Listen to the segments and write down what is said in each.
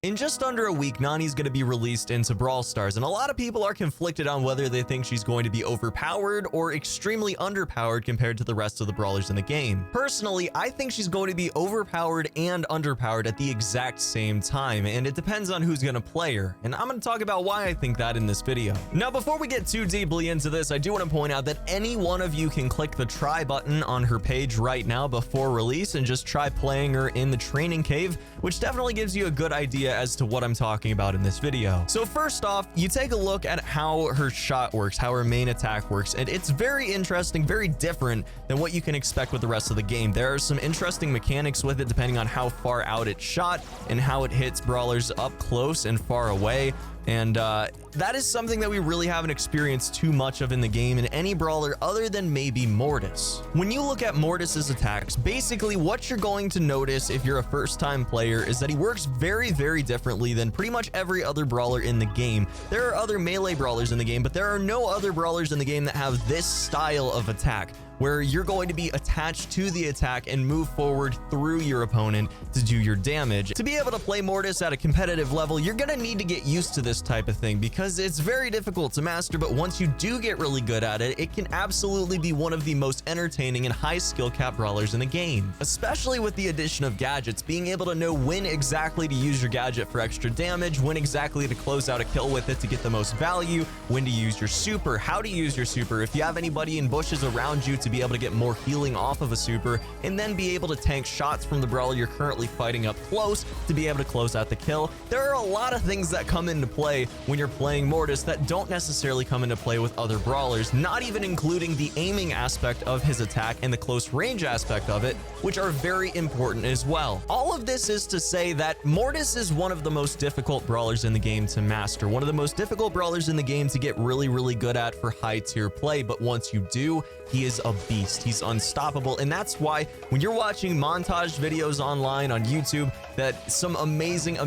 In just under a week, Nani's going to be released into Brawl Stars, and a lot of people are conflicted on whether they think she's going to be overpowered or extremely underpowered compared to the rest of the brawlers in the game. Personally, I think she's going to be overpowered and underpowered at the exact same time, and it depends on who's going to play her, and I'm going to talk about why I think that in this video. Now, before we get too deeply into this, I do want to point out that any one of you can click the try button on her page right now before release and just try playing her in the training cave, which definitely gives you a good idea as to what I'm talking about in this video. So first off, you take a look at how her shot works, how her main attack works, and it's very interesting, very different than what you can expect with the rest of the game. There are some interesting mechanics with it depending on how far out it's shot and how it hits brawlers up close and far away. And that is something that we really haven't experienced too much of in the game in any brawler other than maybe Mortis. When you look at Mortis's attacks, basically what you're going to notice if you're a first-time player is that he works very, very differently than pretty much every other brawler in the game. There are other melee brawlers in the game, but there are no other brawlers in the game that have this style of attack, where you're going to be attached to the attack and move forward through your opponent to do your damage. To be able to play Mortis at a competitive level, you're gonna need to get used to this type of thing because it's very difficult to master, but once you do get really good at it, it can absolutely be one of the most entertaining and high skill cap brawlers in the game. Especially with the addition of gadgets, being able to know when exactly to use your gadget for extra damage, when exactly to close out a kill with it to get the most value, when to use your super, how to use your super, if you have anybody in bushes around you to be able to get more healing off of a super, and then be able to tank shots from the brawler you're currently fighting up close to be able to close out the kill. There are a lot of things that come into play when you're playing Mortis that don't necessarily come into play with other brawlers, not even including the aiming aspect of his attack and the close range aspect of it, which are very important as well. All of this is to say that Mortis is one of the most difficult brawlers in the game to master, one of the most difficult brawlers in the game to get really, really good at for high tier play, but once you do, he is a beast. He's unstoppable, and that's why when you're watching montage videos online on YouTube, that some amazing,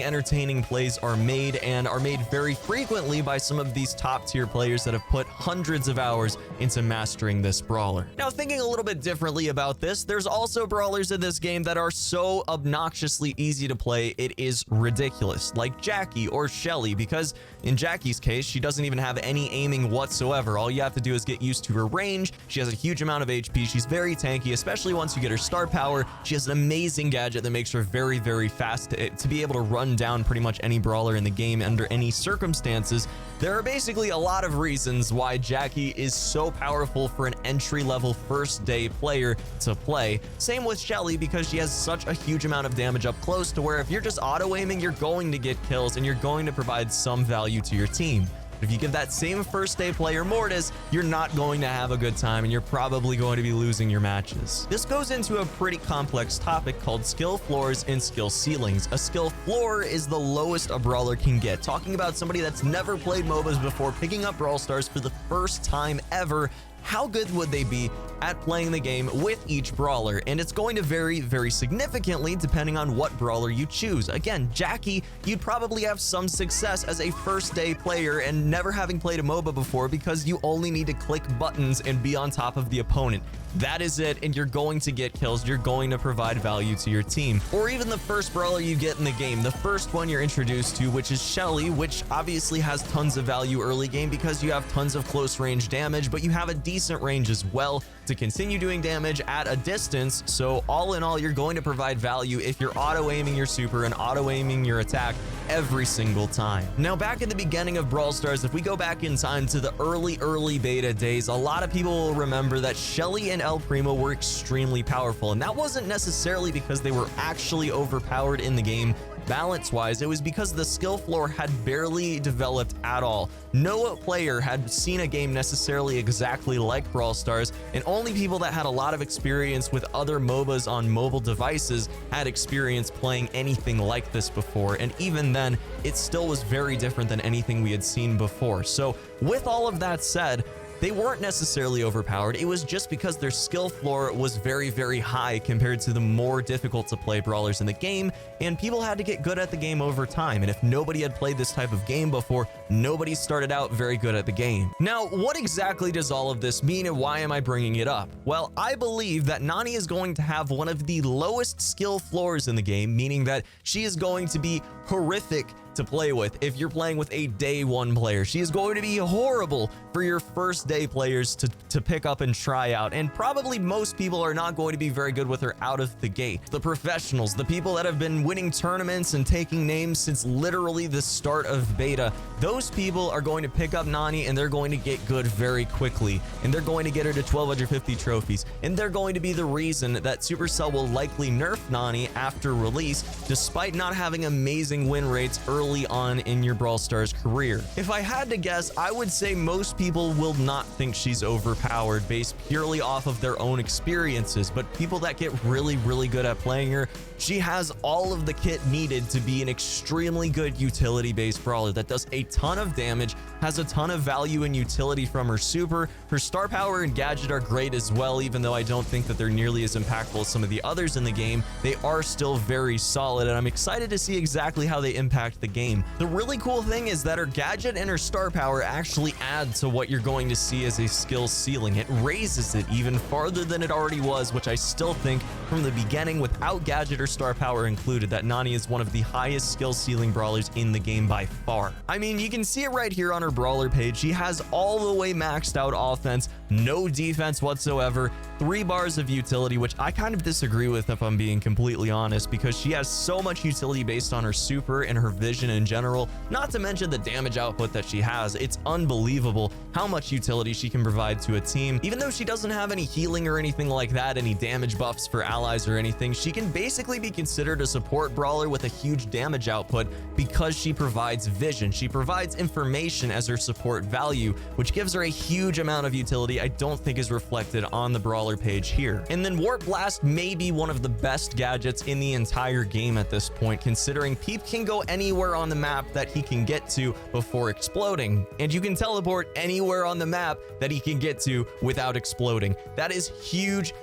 entertaining plays are made, and are made very frequently by some of these top tier players that have put hundreds of hours into mastering this brawler. Now, thinking a little bit differently about this, there's also brawlers in this game that are so obnoxiously easy to play, it is ridiculous, like Jackie or Shelly, because in Jackie's case, she doesn't even have any aiming whatsoever. All you have to do is get used to her range. She has a huge amount of HP. She's very tanky, especially once you get her star power. She has an amazing gadget that makes her very, very fast to be able to run down pretty much any brawler in the game under any circumstances. There are basically a lot of reasons why Jackie is so powerful for an entry-level first-day player to play. Same with Shelly, because she has such a huge amount of damage up close to where if you're just auto-aiming, you're going to get kills and you're going to provide some value to your team. If you give that same first-day player Mortis, you're not going to have a good time and you're probably going to be losing your matches. This goes into a pretty complex topic called skill floors and skill ceilings. A skill floor is the lowest a brawler can get. Talking about somebody that's never played MOBAs before, picking up Brawl Stars for the first time ever, how good would they be at playing the game with each brawler? And it's going to vary very significantly depending on what brawler you choose. Again, Jackie, you'd probably have some success as a first-day player and never having played a MOBA before because you only need to click buttons and be on top of the opponent. That is it, and you're going to get kills, you're going to provide value to your team. Or even the first brawler you get in the game, the first one you're introduced to, which is Shelly, which obviously has tons of value early game because you have tons of close range damage, but you have a decent range as well to continue doing damage at a distance. So all in all, you're going to provide value if you're auto-aiming your super and auto-aiming your attack every single time. Now, back at the beginning of Brawl Stars, if we go back in time to the early beta days, a lot of people will remember that Shelly and El Primo were extremely powerful, and that wasn't necessarily because they were actually overpowered in the game balance-wise. It was because the skill floor had barely developed at all. No player had seen a game necessarily exactly like Brawl Stars, and only people that had a lot of experience with other MOBAs on mobile devices had experience playing anything like this before, and even then, it still was very different than anything we had seen before. So with all of that said, they weren't necessarily overpowered. It was just because their skill floor was very, very high compared to the more difficult to play brawlers in the game, and people had to get good at the game over time. And if nobody had played this type of game before, nobody started out very good at the game. Now, what exactly does all of this mean, and why am I bringing it up? Well, I believe that Nani is going to have one of the lowest skill floors in the game, meaning that she is going to be horrific to play with if you're playing with a day one player. She is going to be horrible for your first day players to pick up and try out, and probably most people are not going to be very good with her out of the gate. The professionals, the people that have been winning tournaments and taking names since literally the start of beta, those people are going to pick up Nani and they're going to get good very quickly, and they're going to get her to 1250 trophies, and they're going to be the reason that Supercell will likely nerf Nani after release, despite not having amazing win rates early on in your Brawl Stars career. If I had to guess, I would say most people will not think she's overpowered based purely off of their own experiences, but people that get really good at playing her, she has all of the kit needed to be an extremely good utility-based brawler that does a ton of damage, has a ton of value and utility from her super. Her star power and gadget are great as well, even though I don't think that they're nearly as impactful as some of the others in the game. They are still very solid, and I'm excited to see exactly how they impact the game. The really cool thing is that her gadget and her star power actually add to what you're going to see as a skill ceiling. It raises it even farther than it already was, which I still think from the beginning, without gadget or star power included, that Nani is one of the highest skill ceiling brawlers in the game by far. I mean, you can see it right here on her brawler page. She has all the way maxed out offense, no defense whatsoever, 3 bars of utility, which I kind of disagree with if I'm being completely honest, because she has so much utility based on her super and her vision in general, not to mention the damage output that she has. It's unbelievable how much utility she can provide to a team. Even though she doesn't have any healing or anything like that, any damage buffs for allies or anything, she can basically be considered a support brawler with a huge damage output because she provides vision. She provides information as her support value, which gives her a huge amount of utility I don't think is reflected on the brawler page here. And then Warp Blast may be one of the best gadgets in the entire game at this point, considering Peep can go anywhere on the map that he can get to before exploding, and you can teleport anywhere on the map that he can get to without exploding. That is huge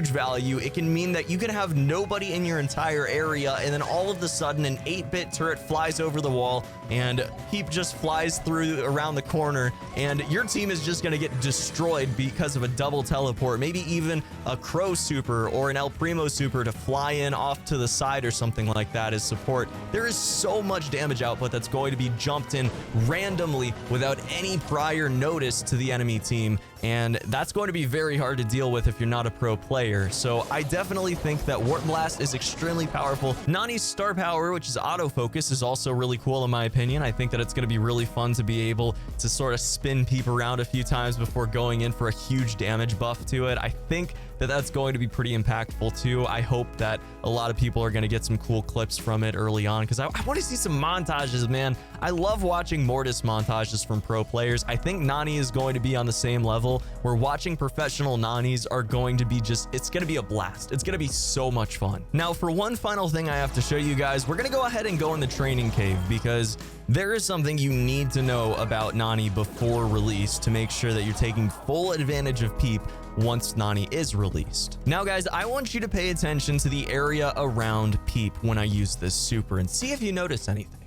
value. It can mean that you can have nobody in your entire area, and then all of a sudden an 8-bit turret flies over the wall and Peep just flies through around the corner, and your team is just going to get destroyed because of a double teleport, maybe even a Crow super or an El Primo super to fly in off to the side or something like that as support. There is so much damage output that's going to be jumped in randomly without any prior notice to the enemy team, and that's going to be very hard to deal with if you're not a pro player. So I definitely think that Warp Blast is extremely powerful. Nani's star power, which is autofocus, is also really cool in my opinion. I think that it's going to be really fun to be able to sort of spin Peep around a few times before going in for a huge damage buff to it. I think that that's going to be pretty impactful too. I hope that a lot of people are going to get some cool clips from it early on, because I want to see some montages, man. I love watching Mortis montages from pro players. I think Nani is going to be on the same level where watching professional Nanis are going to be it's going to be a blast. It's going to be so much fun. Now, for one final thing I have to show you guys, we're going to go ahead and go in the training cave, because there is something you need to know about Nani before release to make sure that you're taking full advantage of Peep once Nani is released. Now guys, I want you to pay attention to the area around Peep when I use this super and see if you notice anything.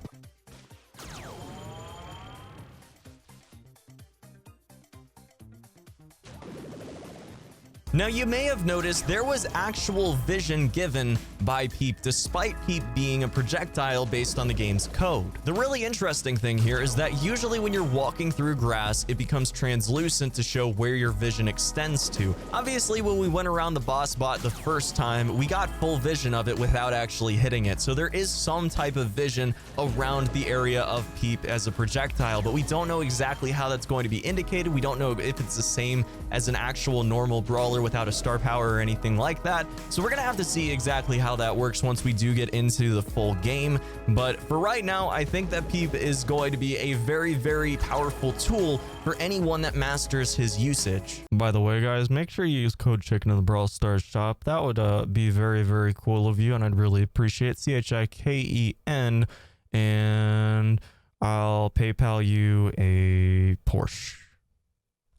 Now, you may have noticed there was actual vision given by Peep, despite Peep being a projectile based on the game's code. The really interesting thing here is that usually when you're walking through grass, it becomes translucent to show where your vision extends to. Obviously, when we went around the boss bot the first time, we got full vision of it without actually hitting it. So there is some type of vision around the area of Peep as a projectile, but we don't know exactly how that's going to be indicated. We don't know if it's the same as an actual normal brawler without a star power or anything like that. So we're gonna have to see exactly how that works once we do get into the full game. But for right now, I think that Peep is going to be a very powerful tool for anyone that masters his usage. By the way, guys, make sure you use code Chiken in the Brawl Stars shop. That would be very cool of you, and I'd really appreciate CHIKEN, and I'll PayPal you a Porsche.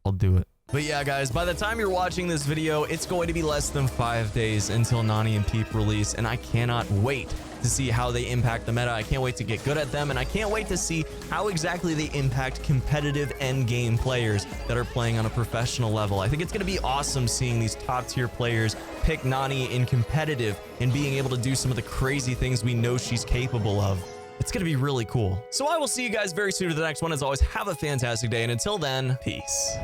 I'll do it. But yeah, guys, by the time you're watching this video, it's going to be less than 5 days until Nani and Peep release, and I cannot wait to see how they impact the meta. I can't wait to get good at them, and I can't wait to see how exactly they impact competitive endgame players that are playing on a professional level. I think it's going to be awesome seeing these top-tier players pick Nani in competitive and being able to do some of the crazy things we know she's capable of. It's going to be really cool. So I will see you guys very soon to the next one. As always, have a fantastic day. And until then, peace.